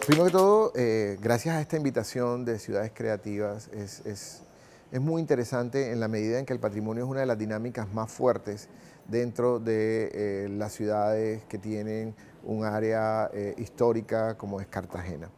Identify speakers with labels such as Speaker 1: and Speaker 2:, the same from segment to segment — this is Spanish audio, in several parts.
Speaker 1: Primero que todo, gracias a esta invitación de Ciudades Creativas, es muy interesante en la medida en que el patrimonio es una de las dinámicas más fuertes dentro de las ciudades que tienen un área histórica como es Cartagena.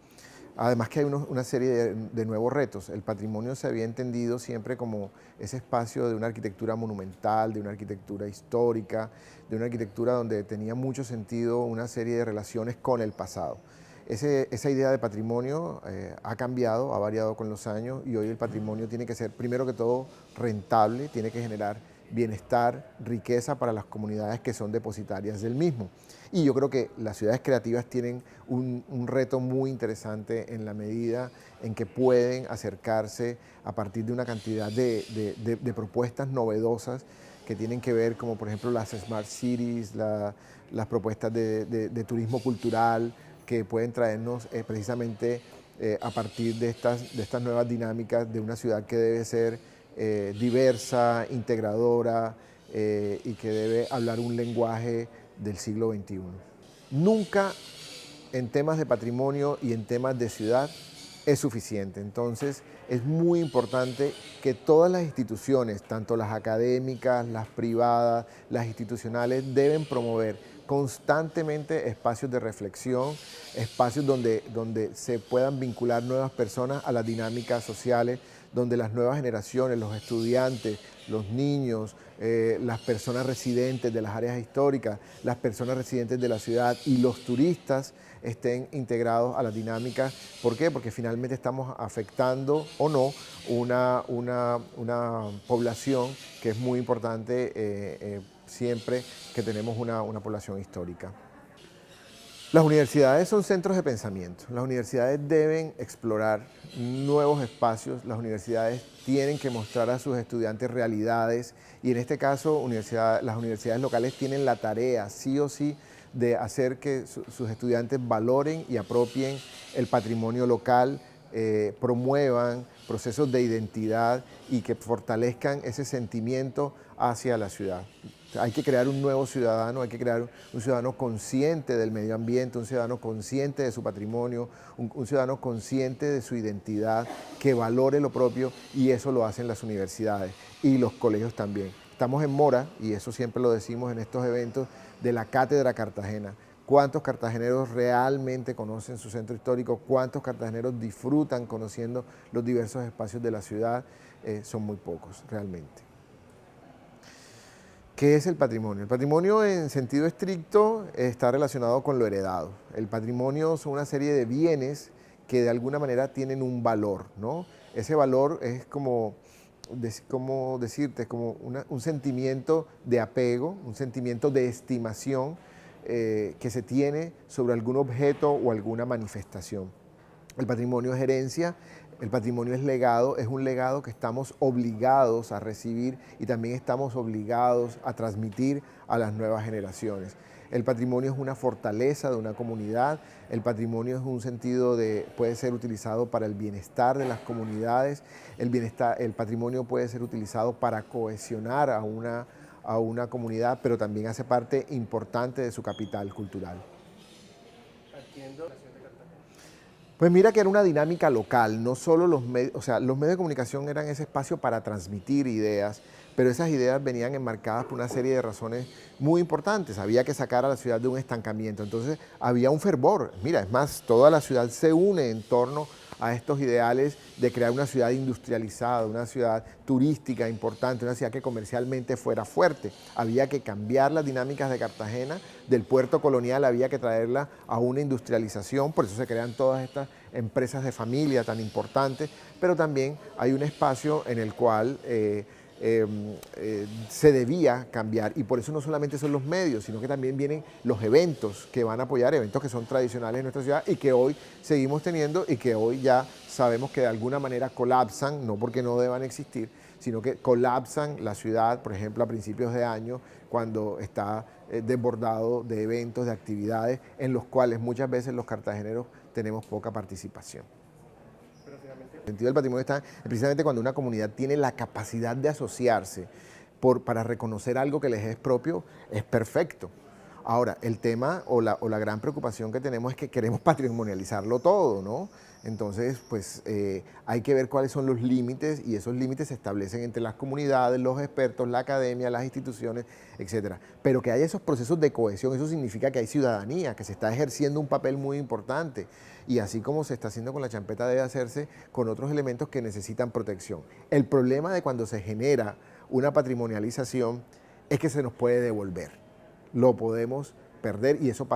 Speaker 1: Además que hay una serie de nuevos retos. El patrimonio se había entendido siempre como ese espacio de una arquitectura monumental, de una arquitectura histórica, de una arquitectura donde tenía mucho sentido una serie de relaciones con el pasado. Esa idea de patrimonio ha cambiado, ha variado con los años y hoy el patrimonio tiene que ser, primero que todo, rentable, tiene que generar bienestar, riqueza para las comunidades que son depositarias del mismo. Y yo creo que las ciudades creativas tienen un reto muy interesante en la medida en que pueden acercarse a partir de una cantidad de propuestas novedosas que tienen que ver como por ejemplo las Smart Cities, las propuestas de turismo cultural, que pueden traernos precisamente a partir de estas nuevas dinámicas de una ciudad que debe ser diversa, integradora y que debe hablar un lenguaje del siglo XXI. Nunca en temas de patrimonio y en temas de ciudad es suficiente. Entonces es muy importante que todas las instituciones, tanto las académicas, las privadas, las institucionales, deben promover constantemente espacios de reflexión, espacios donde se puedan vincular nuevas personas a las dinámicas sociales, donde las nuevas generaciones, los estudiantes, los niños, las personas residentes de las áreas históricas, las personas residentes de la ciudad y los turistas estén integrados a las dinámicas. ¿Por qué? Porque finalmente estamos afectando o no una población que es muy importante siempre que tenemos una población histórica. Las universidades son centros de pensamiento. Las universidades deben explorar nuevos espacios. Las universidades tienen que mostrar a sus estudiantes realidades y en este caso las universidades locales tienen la tarea, sí o sí, de hacer que sus estudiantes valoren y apropien el patrimonio local, promuevan procesos de identidad y que fortalezcan ese sentimiento hacia la ciudad. Hay que crear un nuevo ciudadano, hay que crear un ciudadano consciente del medio ambiente, un ciudadano consciente de su patrimonio, un ciudadano consciente de su identidad, que valore lo propio y eso lo hacen las universidades y los colegios también. Estamos en mora, y eso siempre lo decimos en estos eventos, de la Cátedra Cartagena. ¿Cuántos cartageneros realmente conocen su centro histórico? ¿Cuántos cartageneros disfrutan conociendo los diversos espacios de la ciudad? Son muy pocos, realmente. ¿Qué es el patrimonio? El patrimonio en sentido estricto está relacionado con lo heredado. El patrimonio son una serie de bienes que de alguna manera tienen un valor, ¿no? Ese valor es como decirte, es como un sentimiento de apego, un sentimiento de estimación que se tiene sobre algún objeto o alguna manifestación. El patrimonio es herencia, el patrimonio es legado, es un legado que estamos obligados a recibir y también estamos obligados a transmitir a las nuevas generaciones. El patrimonio es una fortaleza de una comunidad, el patrimonio es un sentido puede ser utilizado para el bienestar de las comunidades, el patrimonio puede ser utilizado para cohesionar a una comunidad, pero también hace parte importante de su capital cultural. Pues mira que era una dinámica local, no solo los medios, o sea, los medios de comunicación eran ese espacio para transmitir ideas, pero esas ideas venían enmarcadas por una serie de razones muy importantes. Había que sacar a la ciudad de un estancamiento, entonces había un fervor. Mira, es más, toda la ciudad se une en torno a estos ideales de crear una ciudad industrializada, una ciudad turística importante, una ciudad que comercialmente fuera fuerte. Había que cambiar las dinámicas de Cartagena, del puerto colonial había que traerla a una industrialización, por eso se crean todas estas empresas de familia tan importantes, pero también hay un espacio en el cual se debía cambiar y por eso no solamente son los medios, sino que también vienen los eventos que van a apoyar, eventos que son tradicionales en nuestra ciudad y que hoy seguimos teniendo y que hoy ya sabemos que de alguna manera colapsan, no porque no deban existir, sino que colapsan la ciudad, por ejemplo, a principios de año, cuando está desbordado de eventos, de actividades en los cuales muchas veces los cartageneros tenemos poca participación.
Speaker 2: Pero finalmente
Speaker 1: El sentido del patrimonio está precisamente cuando una comunidad tiene la capacidad de asociarse para reconocer algo que les es propio, es perfecto. Ahora, el tema o la gran preocupación que tenemos es que queremos patrimonializarlo todo, ¿no? Entonces, pues hay que ver cuáles son los límites y esos límites se establecen entre las comunidades, los expertos, la academia, las instituciones, etcétera. Pero que haya esos procesos de cohesión, eso significa que hay ciudadanía, que se está ejerciendo un papel muy importante. Y así como se está haciendo con la champeta, debe hacerse con otros elementos que necesitan protección. El problema de cuando se genera una patrimonialización es que se nos puede devolver. Lo podemos perder y eso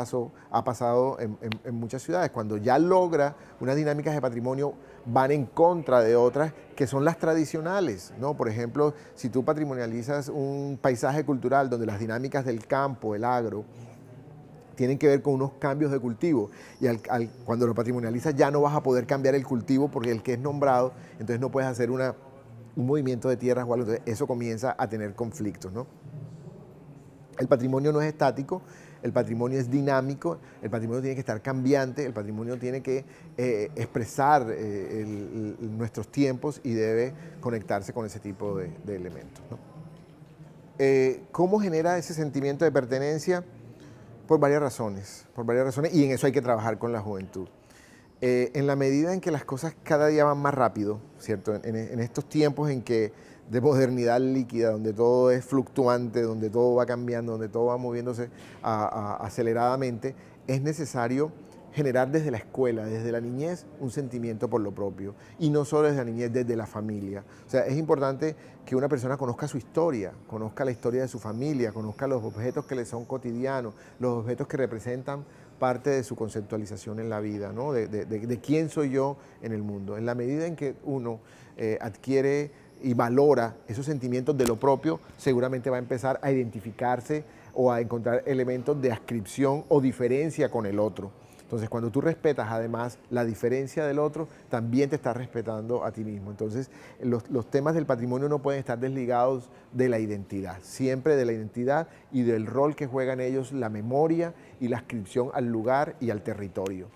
Speaker 1: ha pasado en muchas ciudades. Cuando ya logra unas dinámicas de patrimonio van en contra de otras que son las tradicionales, ¿no? Por ejemplo, si tú patrimonializas un paisaje cultural donde las dinámicas del campo, el agro, tienen que ver con unos cambios de cultivo y cuando lo patrimonializas ya no vas a poder cambiar el cultivo porque el que es nombrado, entonces no puedes hacer un movimiento de tierras o algo, entonces eso comienza a tener conflictos, ¿no? El patrimonio no es estático, el patrimonio es dinámico, el patrimonio tiene que estar cambiante, el patrimonio tiene que expresar nuestros tiempos y debe conectarse con ese tipo de elementos, ¿no? ¿Cómo genera ese sentimiento de pertenencia? Por varias razones, y en eso hay que trabajar con la juventud. En la medida en que las cosas cada día van más rápido, ¿cierto? En estos tiempos en que de modernidad líquida, donde todo es fluctuante, donde todo va cambiando, donde todo va moviéndose aceleradamente, es necesario generar desde la escuela, desde la niñez, un sentimiento por lo propio. Y no solo desde la niñez, desde la familia. O sea, es importante que una persona conozca su historia, conozca la historia de su familia, conozca los objetos que le son cotidianos, los objetos que representan parte de su conceptualización en la vida, ¿no? De quién soy yo en el mundo. En la medida en que uno adquiere y valora esos sentimientos de lo propio, seguramente va a empezar a identificarse o a encontrar elementos de adscripción o diferencia con el otro. Entonces, cuando tú respetas además la diferencia del otro, también te estás respetando a ti mismo. Entonces, los temas del patrimonio no pueden estar desligados de la identidad, siempre de la identidad y del rol que juegan ellos, la memoria y la adscripción al lugar y al territorio.